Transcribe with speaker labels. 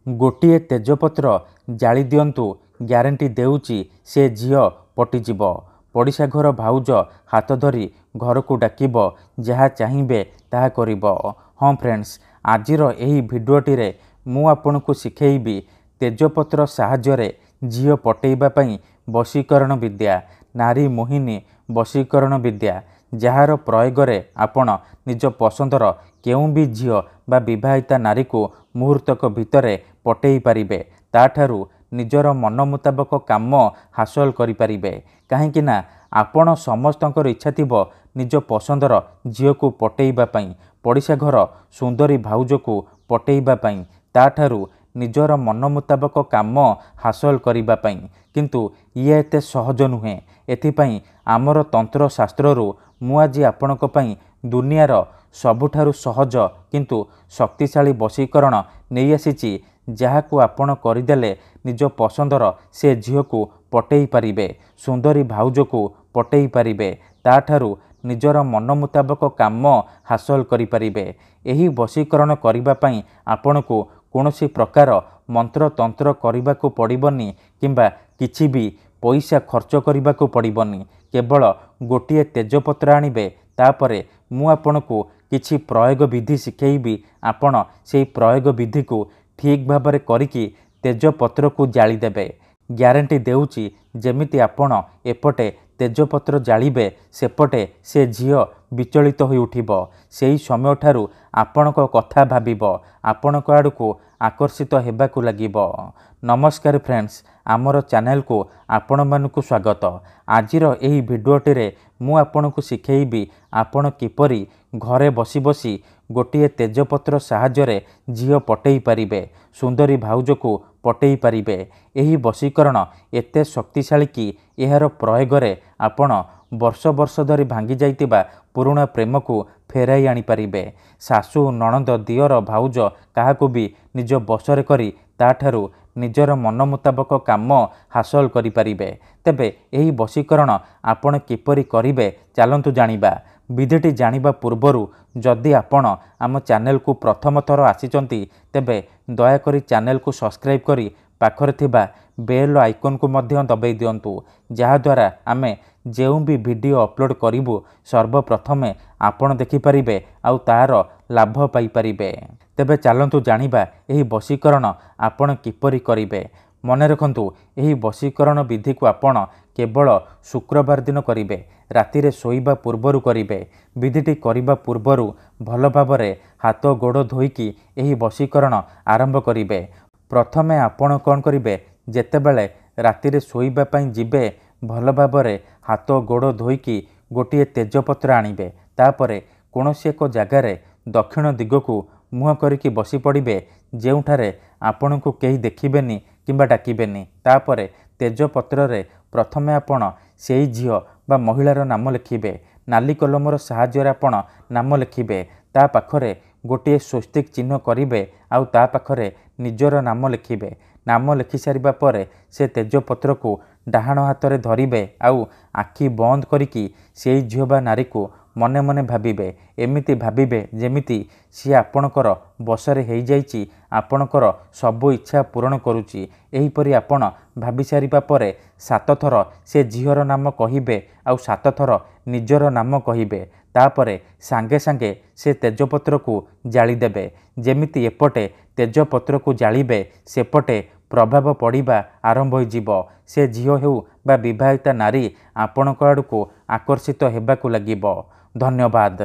Speaker 1: गोटे तेजपत्र जाली दियंतु ग्यारंटी देउची से झियो पटिजिब। पड़िशा घर भाउज हाथ धरी घर को डाकिब जहाँ चाहिए ताहा करिब। हाँ फ्रेंड्स, आजिर एही भिडियोटी रे मु आपन को शिखेइबी तेजपत्र साहाय्य झियो पटेइबा पई वशीकरण विद्या, नारी मोहिनी वशीकरण विद्या, जार प्रयोग रे आपण निज पसंदर केउं भी झियो बा विवाहिता नारी को मुहूर्तक भितरे पटेई पारिबे। ताठारु निजर मन मुताबक काम हासिल करि पारिबे। काहेकि ना आपण समस्तंकर इच्छा थिबो निज पसंदर झियो को पटेइबा पई, पड़िशा घर सुंदरी भाउज को पटेइबा पई, ताठारु निजर मन मुताबक काम हासिल करिबा पई। किंतु ये एते सहज नुहे। एथिपई आमर तंत्र शास्त्ररु मु आज आपणक पई दुनियार सबुठारु सहज किंतु शक्तिशाली वशीकरण नहीं आसीची, जहाकू आपण करदेले निज पसंदर से झियो को पटेई पारिबे, सुंदरी भाउज को पटेई पारिबे, ताठारु निजर मन मुताबक काम हासिल करि पारिबे। एही वशीकरण करिबा पई आपणको कोनोसी प्रकार मंत्र तंत्र करिबा को पड़िबनी किंबा किछि भी पैसा खर्च करिबा को पड़िबनी। केवल गोटे तेजपत्र आनिबे, तापरे मु आपणको किछि प्रयोग विधि शिखेइबी। आपण सेही प्रयोग विधि को ठीक भाबरे करिकी तेजपत्र को जाली देबे। ग्यारंटी देउची जेमिति आपण एपटे तेजपत्र जालिबे सेपटे से झियो विचलित होई उठिबो। सेही समय ठारू आपणक कथा भाबिबो, आपणक आडको आकर्षित हेबाकू लागिबो। नमस्कार फ्रेंड्स, आमर चैनल को आपण मानकु स्वागत। आजिर एही भिडियोटी रे मु आपणकु शिखेइबी आपण किपरि घरे बसी बसी गोटे तेजपत्र साहाय्य झियो पटेई पारिबे, सुंदरी भाउज को पटेई पारिबे। एही वशीकरण एते शक्तिशाली कि एहार प्रयोग रे आपण वर्ष वर्ष धरी भांगी जाइतिबा पुराणा प्रेम को फेराई आनी पारिबे। सासु नणंद दियर भाउज काहाकू भी निज बसरे करी ताठारु निजर मन मुताबक काम हासिल करि पारिबे। तेबे एही वशीकरण आपण किपरि करिबे चलंतु जानिबा। विधिटी जानिबा पूर्वरु जदि आपण आम चैनल को प्रथम थर आसीचंती तेबे दया करी चैनल को सब्सक्राइब करी पाखरे थिबा बेल आइकन को मध्य दबाई दियंतु, जहा द्वारा आमे जेउ भी वीडियो अपलोड करिबु सर्वप्रथमे आपण देखि परिबे आउ तार लाभ पाई परिबे। तेबे चलंतु जानिबा एही वशीकरण आपण किपरि करिबे। मने रखंतु एही वशीकरण विधि को आपण केवल शुक्रवार दिन करिबे, राति रे सोइबा पूर्वरु करिबे। विधिटी करिबा पूर्वरु भल भाबरे हाथ गोड़ धोइकी एही वशीकरण आरंभ करिबे। प्रथमे आपण कोन करिबे, जेतेबेले राति रे सोइबा पई जिबे भल भाबरे हाथ गोड़ धोइकी गोटे तेजपत्र आनिबे। तापरे कोनोसी एक जगार दक्षिण दिगकू मुह करिकी बसी पड़िबे, जेउठारे आपणको केही देखिबेनी किंबा डाकिबेनी। तापरे तेजपत्र रे प्रथमे आपण सेई झियो बा महिलार नाम लिखिबे। नाली कलमर साहाय्य आपण नाम लिखिबे। ता पाखरे गोटे स्वस्तिक चिन्ह करिबे आउ ता पाखरे निजर नाम लिखिबे। नाम लिखि सारिबा परे से तेजपत्र को डाहाण हाथ रे धरिबे आउ आखि बंद करिकी सेई झियो बा नारी को मने मने भाबिबे। एमिति भाबिबे जेमिति सी आपणकर बसरे हेई जाइची, आपणकर सबु इच्छा पूर्ण करूची। एही परि आपण भाबी सारिबा परे 7 थर से झियोर नाम कहिबे आउ 7 थर निजर नाम कहिबे। तापरे सांगे सांगे से तेजपत्र को जाली देबे। जेमिति एपटे तेजपत्र को जालिबे सेपटे प्रभाव पड़िबा आरंभ होइजिबो। से झियो हेउ बा विवाहिता नारी आपणक आडको आकर्षित हेबाकू लागिबो। धन्यवाद।